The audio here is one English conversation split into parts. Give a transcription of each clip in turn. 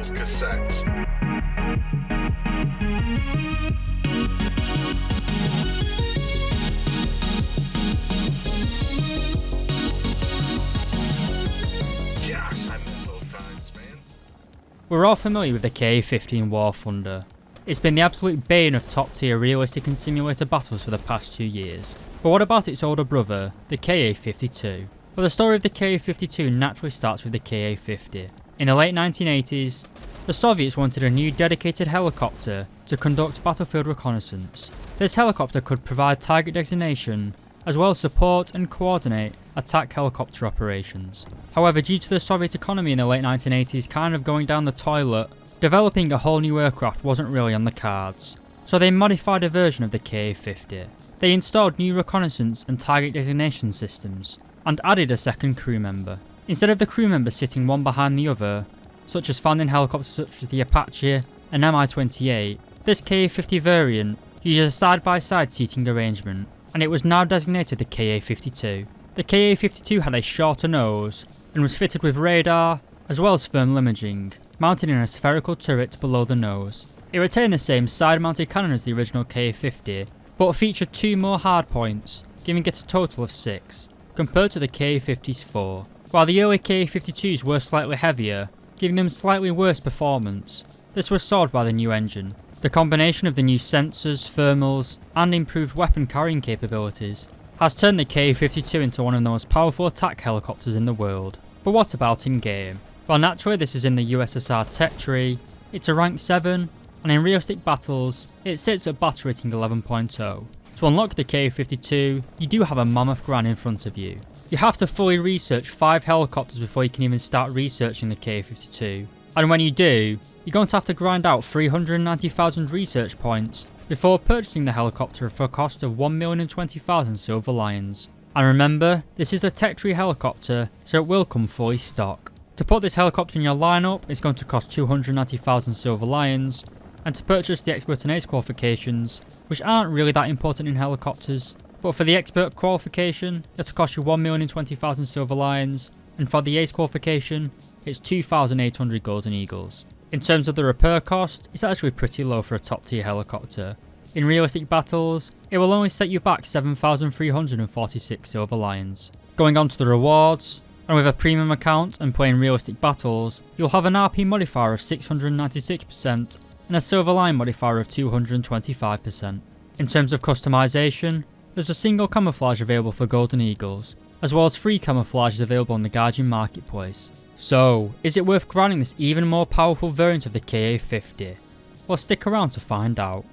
Beatles cassettes. Gosh, I miss those times, man. We're all familiar with the Ka-15 War Thunder. It's been the absolute bane of top tier realistic and simulator battles for the past 2 years. But what about its older brother, the Ka-52? Well, the story of the Ka-52 naturally starts with the Ka-50. In the late 1980s, the Soviets wanted a new dedicated helicopter to conduct battlefield reconnaissance. This helicopter could provide target designation, as well as support and coordinate attack helicopter operations. However, due to the Soviet economy in the late 1980s kind of going down the toilet, developing a whole new aircraft wasn't really on the cards. So they modified a version of the Ka-50. They installed new reconnaissance and target designation systems, and added a second crew member. Instead of the crew members sitting one behind the other, such as found in helicopters such as the Apache and Mi-28, this Ka-50 variant uses a side-by-side seating arrangement, and it was now designated the Ka-52. The Ka-52 had a shorter nose, and was fitted with radar, as well as thermal imaging, mounted in a spherical turret below the nose. It retained the same side-mounted cannon as the original Ka-50, but featured 2 more hardpoints, giving it a total of 6, compared to the Ka-50's 4. While the early Ka-52s were slightly heavier, giving them slightly worse performance, this was solved by the new engine. The combination of the new sensors, thermals, and improved weapon carrying capabilities has turned the Ka-52 into one of the most powerful attack helicopters in the world. But what about in game? Well, naturally this is in the USSR tech tree, it's a rank 7, and in realistic battles, it sits at battle rating 11.0. To unlock the Ka-52, you do have a mammoth grind in front of you. You have to fully research 5 helicopters before you can even start researching the Ka-52. And when you do, you're going to have to grind out 390,000 research points before purchasing the helicopter for a cost of 1,020,000 silver lions. And remember, this is a tech tree helicopter, so it will come fully stock. To put this helicopter in your lineup, it's going to cost 290,000 silver lions, and to purchase the expert and ace qualifications, which aren't really that important in helicopters, but for the expert qualification, it'll cost you 1,020,000 silver lions, and for the ace qualification, it's 2,800 golden eagles. In terms of the repair cost, it's actually pretty low for a top tier helicopter. In realistic battles, it will only set you back 7,346 silver lions. Going on to the rewards, and with a premium account and playing realistic battles, you'll have an RP modifier of 696% and a silver line modifier of 225%. In terms of customization, there's a single camouflage available for golden eagles, as well as free camouflages available on the Guardian Marketplace. So, is it worth grinding this even more powerful variant of the Ka-50? Well, stick around to find out.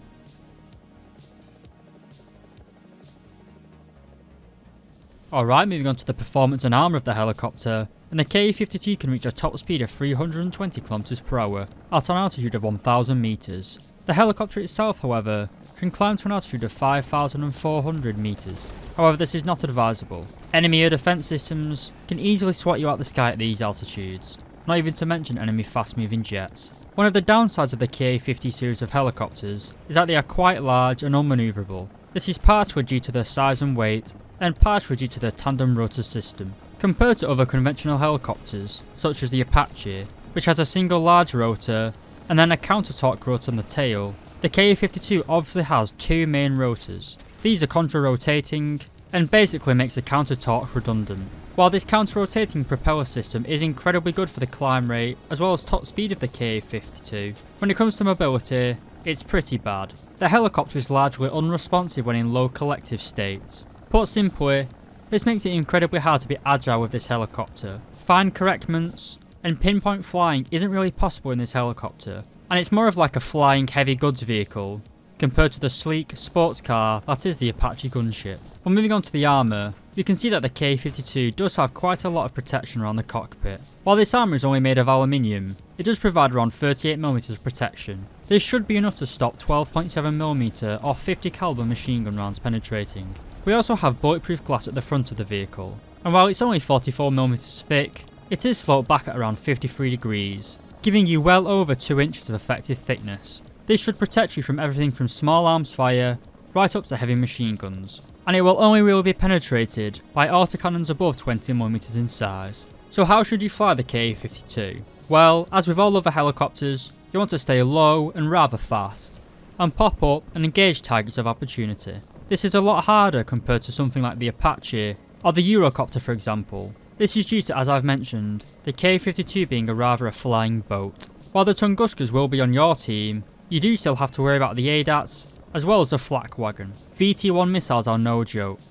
Alright, moving on to the performance and armour of the helicopter, and the Ka-52 can reach a top speed of 320 km per hour at an altitude of 1,000 metres. The helicopter itself, however, can climb to an altitude of 5,400 metres. However, this is not advisable. Enemy air defence systems can easily swat you out the sky at these altitudes, not even to mention enemy fast moving jets. One of the downsides of the Ka-50 series of helicopters is that they are quite large and unmanoeuvrable. This is partly due to their size and weight, and partially due to their tandem rotor system. Compared to other conventional helicopters, such as the Apache, which has a single large rotor and then a counter-torque rotor on the tail, the Ka-52 obviously has 2 main rotors. These are contra-rotating and basically makes the counter-torque redundant. While this counter-rotating propeller system is incredibly good for the climb rate as well as top speed of the Ka-52, when it comes to mobility, it's pretty bad. The helicopter is largely unresponsive when in low collective states. Put simply, this makes it incredibly hard to be agile with this helicopter. Fine correctments and pinpoint flying isn't really possible in this helicopter, and it's more of like a flying heavy goods vehicle compared to the sleek sports car that is the Apache gunship. Well, moving on to the armour, you can see that the Ka-52 does have quite a lot of protection around the cockpit. While this armour is only made of aluminium, it does provide around 38mm of protection. This should be enough to stop 12.7mm or 50 caliber machine gun rounds penetrating. We also have bulletproof glass at the front of the vehicle, and while it's only 44mm thick, it is sloped back at around 53 degrees, giving you well over 2 inches of effective thickness. This should protect you from everything from small arms fire right up to heavy machine guns, and it will only really be penetrated by autocannons above 20mm in size. So how should you fly the Ka-52? Well, as with all other helicopters, you want to stay low and rather fast, and pop up and engage targets of opportunity. This is a lot harder compared to something like the Apache or the Eurocopter for example. This is due to, as I've mentioned, the Ka-52 being a flying boat. While the Tunguskas will be on your team, you do still have to worry about the ADATs as well as the flak wagon. VT-1 missiles are no joke.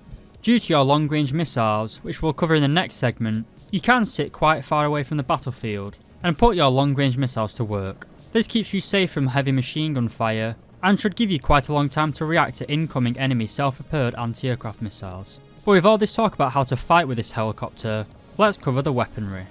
Due to your long range missiles, which we'll cover in the next segment, you can sit quite far away from the battlefield and put your long range missiles to work. This keeps you safe from heavy machine gun fire and should give you quite a long time to react to incoming enemy self-propelled anti-aircraft missiles. But with all this talk about how to fight with this helicopter, let's cover the weaponry.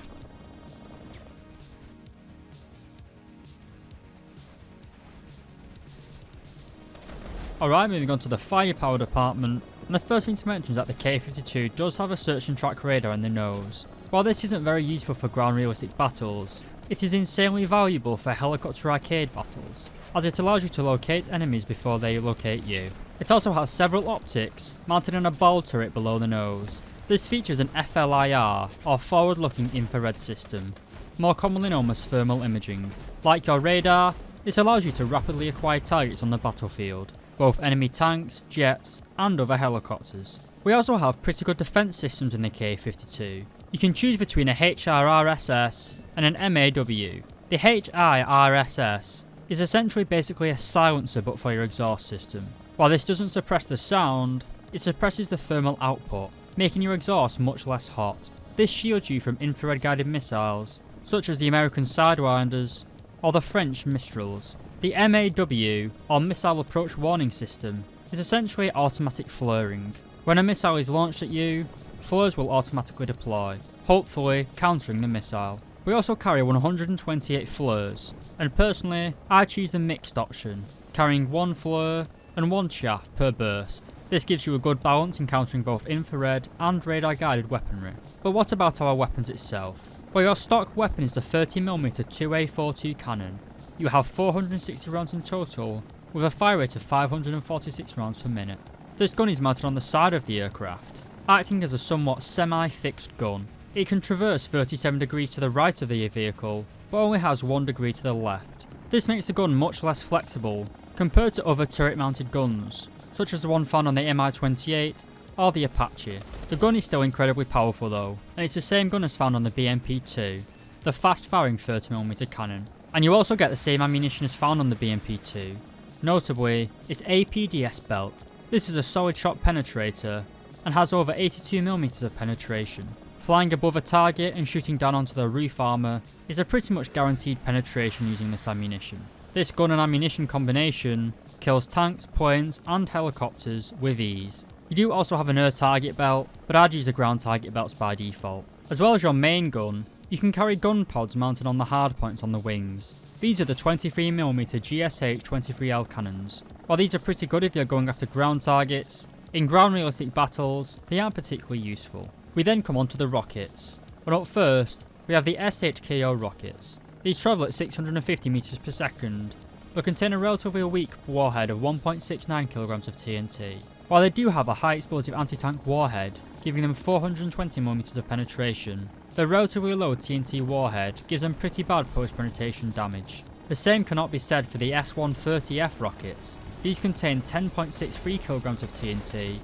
Alright, moving on to the firepower department, and the first thing to mention is that the Ka-52 does have a search and track radar in the nose. While this isn't very useful for ground realistic battles, it is insanely valuable for helicopter arcade battles, as it allows you to locate enemies before they locate you. It also has several optics mounted on a ball turret below the nose. This features an FLIR, or forward looking infrared system, more commonly known as thermal imaging. Like your radar, this allows you to rapidly acquire targets on the battlefield, both enemy tanks, jets, and other helicopters. We also have pretty good defense systems in the Ka-52. You can choose between a HRRSS and an MAW. The HIRSS is essentially basically a silencer but for your exhaust system. While this doesn't suppress the sound, it suppresses the thermal output, making your exhaust much less hot. This shields you from infrared guided missiles, such as the American Sidewinders or the French Mistrals. The MAW, or Missile Approach Warning System, is essentially automatic flaring. When a missile is launched at you, flares will automatically deploy, hopefully countering the missile. We also carry 128 flares, and personally, I choose the mixed option, carrying 1 flare and 1 chaff per burst. This gives you a good balance in countering both infrared and radar guided weaponry. But what about our weapons itself? Well, your stock weapon is the 30mm 2A42 cannon. You have 460 rounds in total, with a fire rate of 546 rounds per minute. This gun is mounted on the side of the aircraft, acting as a somewhat semi-fixed gun. It can traverse 37 degrees to the right of the vehicle, but only has 1 degree to the left. This makes the gun much less flexible compared to other turret-mounted guns, such as the one found on the Mi-28 or the Apache. The gun is still incredibly powerful though, and it's the same gun as found on the BMP-2, the fast-firing 30mm cannon. And you also get the same ammunition as found on the BMP-2, notably its APDS belt. This is a solid shot penetrator and has over 82mm of penetration. Flying above a target and shooting down onto the roof armour is a pretty much guaranteed penetration using this ammunition. This gun and ammunition combination kills tanks, planes and helicopters with ease. You do also have an air target belt, but I'd use the ground target belts by default. As well as your main gun, you can carry gun pods mounted on the hardpoints on the wings. These are the 23mm GSH-23L cannons. While these are pretty good if you're going after ground targets, in ground realistic battles they aren't particularly useful. We then come on to the rockets. But up first, we have the SHKO rockets. These travel at 650 meters per second, but contain a relatively weak warhead of 1.69 kilograms of TNT. While they do have a high explosive anti-tank warhead, giving them 420mm of penetration, their relatively low TNT warhead gives them pretty bad post-penetration damage. The same cannot be said for the S-130F rockets. These contain 10.63 kilograms of TNT,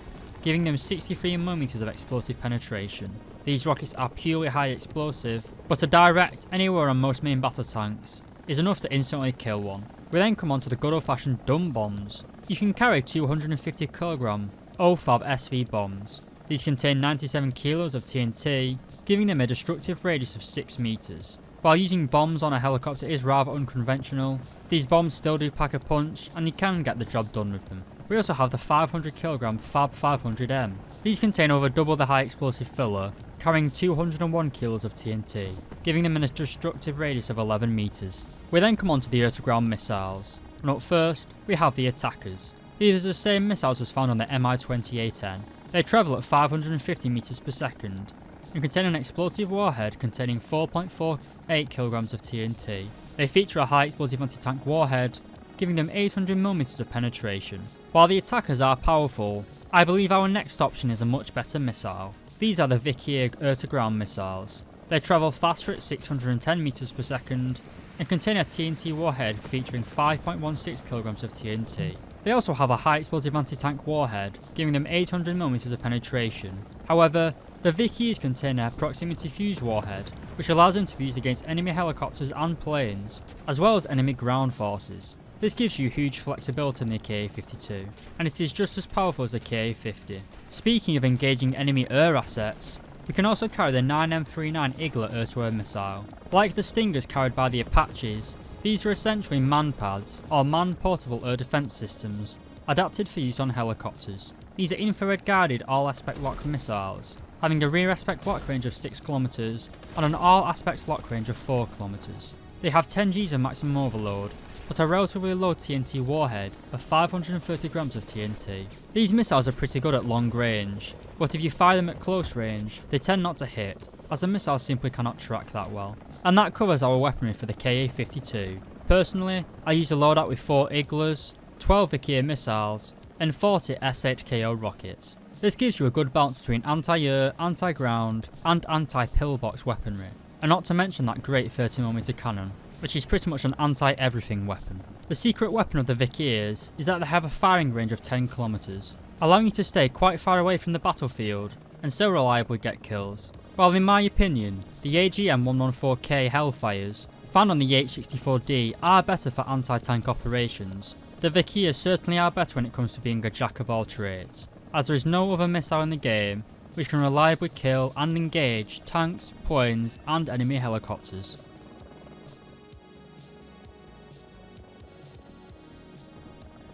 giving them 63mm of explosive penetration. These rockets are purely high explosive, but a direct anywhere on most main battle tanks is enough to instantly kill one. We then come on to the good old-fashioned dumb bombs. You can carry 250kg OFAB SV bombs. These contain 97 kilos of TNT, giving them a destructive radius of 6 meters. While using bombs on a helicopter is rather unconventional, these bombs still do pack a punch and you can get the job done with them. We also have the 500kg FAB 500M. These contain over double the high explosive filler, carrying 201 kilos of TNT, giving them a destructive radius of 11 meters. We then come on to the air-to-ground missiles, and up first we have the attackers. These are the same missiles as found on the Mi-28N. They travel at 550 meters per second and contain an explosive warhead containing 4.48 kilograms of TNT. They feature a high explosive anti-tank warhead, giving them 800mm of penetration. While the attackers are powerful, I believe our next option is a much better missile. These are the Vikier air-to-ground missiles. They travel faster at 610 meters per second and contain a TNT warhead featuring 5.16 kilograms of TNT. They also have a high explosive anti-tank warhead, giving them 800mm of penetration. However, the Vickers contain a proximity fuse warhead, which allows them to be used against enemy helicopters and planes, as well as enemy ground forces. This gives you huge flexibility in the Ka-52, and it is just as powerful as the Ka-50. Speaking of engaging enemy air assets, we can also carry the 9M39 Igla air-to-air missile. Like the Stingers carried by the Apaches, these are essentially man-pads, or man-portable air defense systems, adapted for use on helicopters. These are infrared-guided all-aspect lock missiles, having a rear aspect lock range of 6 km and an all-aspect lock range of 4 km. They have 10 Gs of maximum overload, but a relatively low TNT warhead of 530 grams of TNT. These missiles are pretty good at long range, but if you fire them at close range, they tend not to hit, as the missiles simply cannot track that well. And that covers our weaponry for the Ka-52. Personally, I use a loadout with 4 Iglas, 12 Vickers missiles, and 40 SHKO rockets. This gives you a good balance between anti-air, anti-ground, and anti-pillbox weaponry, and not to mention that great 30mm cannon, which is pretty much an anti-everything weapon. The secret weapon of the Vickers is that they have a firing range of 10 km, allowing you to stay quite far away from the battlefield and still reliably get kills. While in my opinion, the AGM-114K Hellfires found on the H-64D are better for anti-tank operations, the Vickers certainly are better when it comes to being a jack of all trades, as there is no other missile in the game which can reliably kill and engage tanks, planes and enemy helicopters.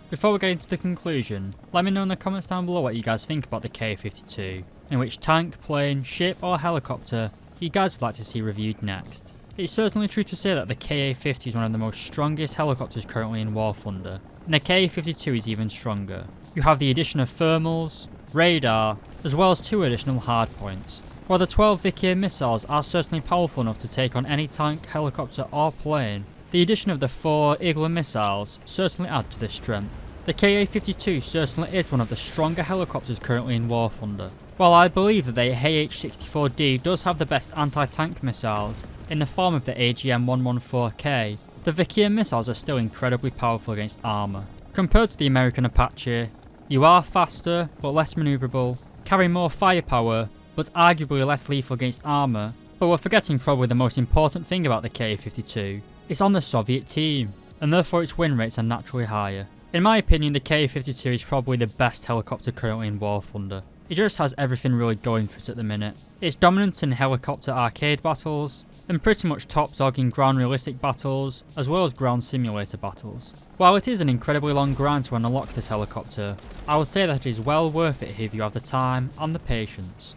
Before we get into the conclusion, let me know in the comments down below what you guys think about the Ka-52, and which tank, plane, ship or helicopter you guys would like to see reviewed next. It's certainly true to say that the Ka-50 is one of the most strongest helicopters currently in War Thunder, and the Ka-52 is even stronger. You have the addition of thermals, radar, as well as 2 additional hardpoints. While the 12 Vickers missiles are certainly powerful enough to take on any tank, helicopter or plane, the addition of the 4 Igla missiles certainly add to this strength. The Ka-52 certainly is one of the stronger helicopters currently in War Thunder. While I believe that the H-64D does have the best anti-tank missiles in the form of the AGM-114K, the Vickers missiles are still incredibly powerful against armour. Compared to the American Apache, you are faster but less manoeuvrable, carry more firepower but arguably less lethal against armour, but we're forgetting probably the most important thing about the Ka-52. It's on the Soviet team, and therefore its win rates are naturally higher. In my opinion, the Ka-52 is probably the best helicopter currently in War Thunder. It just has everything really going for it at the minute. It's dominant in helicopter arcade battles, and pretty much top dog in ground realistic battles, as well as ground simulator battles. While it is an incredibly long grind to unlock this helicopter, I would say that it is well worth it if you have the time and the patience.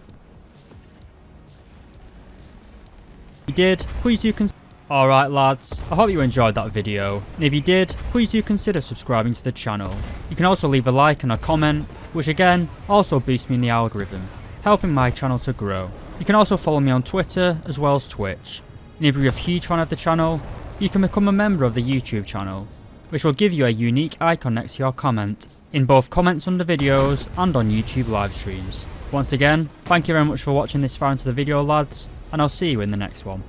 If you did, please do consider. Alright lads, I hope you enjoyed that video, and if you did, please do consider subscribing to the channel. You can also leave a like and a comment, which again, also boosts me in the algorithm, helping my channel to grow. You can also follow me on Twitter, as well as Twitch. And if you're a huge fan of the channel, you can become a member of the YouTube channel, which will give you a unique icon next to your comment, in both comments under videos and on YouTube live streams. Once again, thank you very much for watching this far into the video lads, and I'll see you in the next one.